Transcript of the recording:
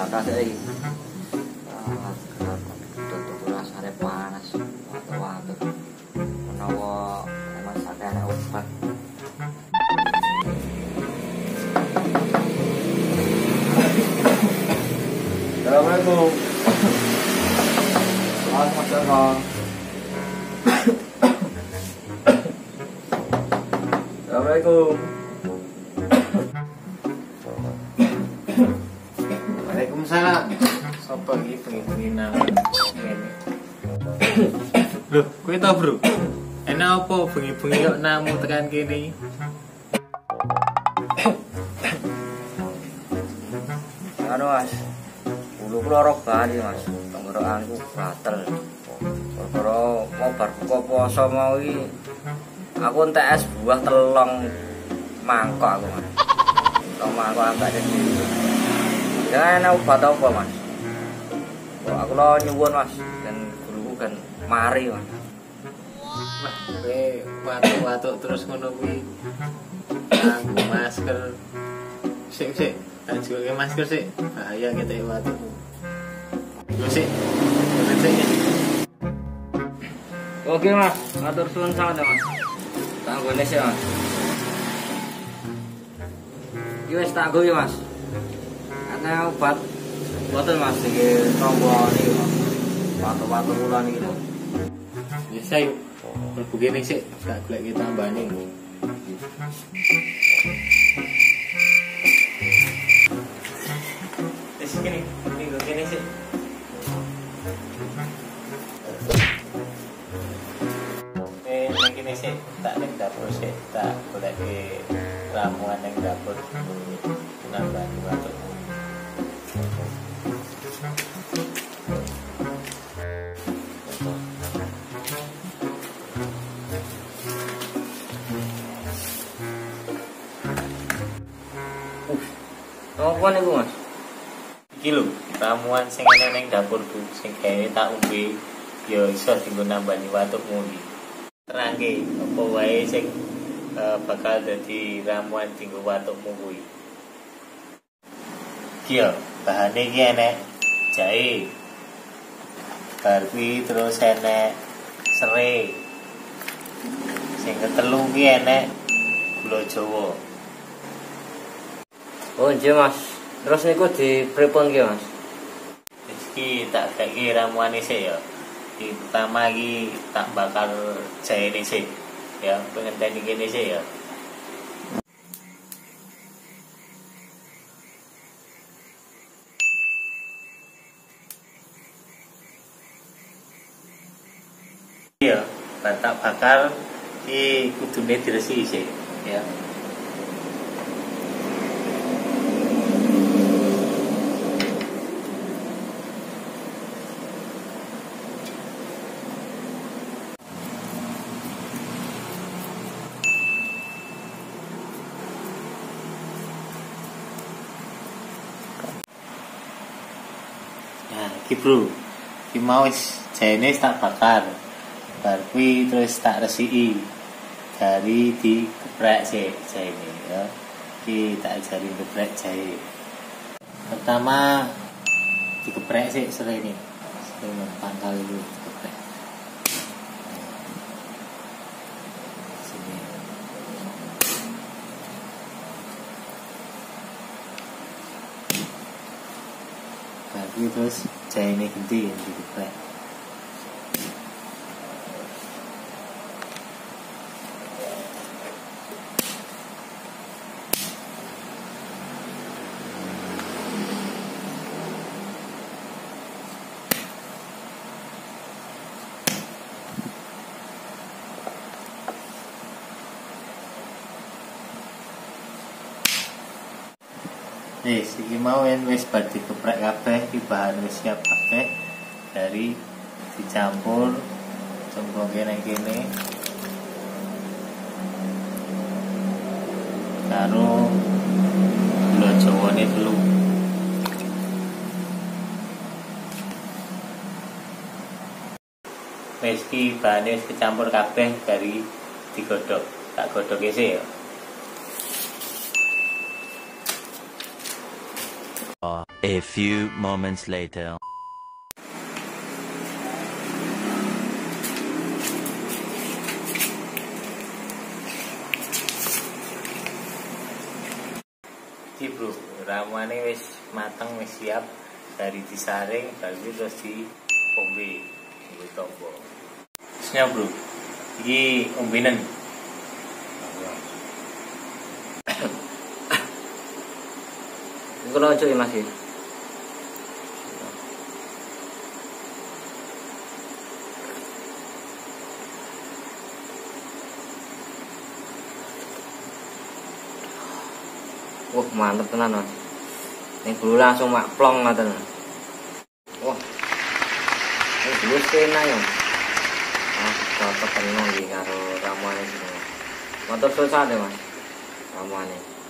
Kakak iki. Tutup rasane panas. Waduh. Menawa emang sakene obat. Assalamualaikum. Waalaikumsalam. Assalamualaikum. Waalaikumsalam. Sopo iki bengi-bengi nang ngene. Loh, kowe tau, Bro? Enak apa bengi-bengi kok namu tekan kene? Anu Mas. Kulo loro bali Mas. Tenggorokanku gatel. Perkara mau bar buka puasa mau iki aku entek es buah telong mangkok aku Mas. Telong mangkok ambek dadi. Ya ana obat apa Mas? Kok aku lo nyuwun Mas dan guruku kan mari Mas. Wah, kowe watuk-watuk terus ngono kuwi. Nganggo masker. Sik, tak jual masker sik. Bahaya ketek watukmu. Yo sik. Oke Mas, matur suwun sangat ya Mas. Tak nggone sik Mas. Iki wis tak nggo ya Mas. Ana obat boten Mas iki tombol niki Mas. Watu-watu kula niki lho. Ya sayo. Mlebu kene sik, tak golek tambane. Wis kene, minggu kene sik. Nang kene sik, tak ning dapur sik, tak golek ramuan ning dapur. Nambah watuk. Apa niku Mas? Iki lho, ramuan sing ana ning dapurku sing gawe tak umbe ya iso dienggo nambani watukmu iki. Terangke apa wae sing bakal dadi ramuan dienggo watukmu kuwi. Iki ya, bahane iki enek jahe. Bar kuwi terus enek serai. Sing ketelu ki enek gula Jawa. Oh nggih Mas. Terus niku dipripun ki Mas? Iki tak gawe ramuan sik ya. Di pertama iki tak bakal jahe sik. Ya, pengenteni kene sik ya. Iya, tak bakal iki kudune diresiki sik ya. Nah, iki Bro. Iki mau wis jahene tak bakar. Bar kuwi terus tak resiki. Dari dikeprek sik jahene ya. Iki tak ajari geprek jahe. Pertama dikeprek sik serene. Serene pangkal itu dikeprek. Sini. Lagi terus jahene genti dikeprek. Iki mau wis bar dikeprek kabeh, iki bahan wis siap kabeh dari dicampur cemplungke nang kene karo gula Jawane telu. Wis iki bahane wis dicampur kabeh dari digodhog. Tak godhoke sik ya. A few moments later. Iki bro, ramane wis mateng, wis siap dari disaring, baru terus di ombe tombo. Terusnya bro, iki ombenen. Iku lonco ya Mas. Wah, mantep tenan, Mas. Ning dulu langsung mak plong ngoten. Wah. Ini dulu enak ya. Ah, cocok tenan iki karo ramane sini. Motor susah deh, Mas. Ramane.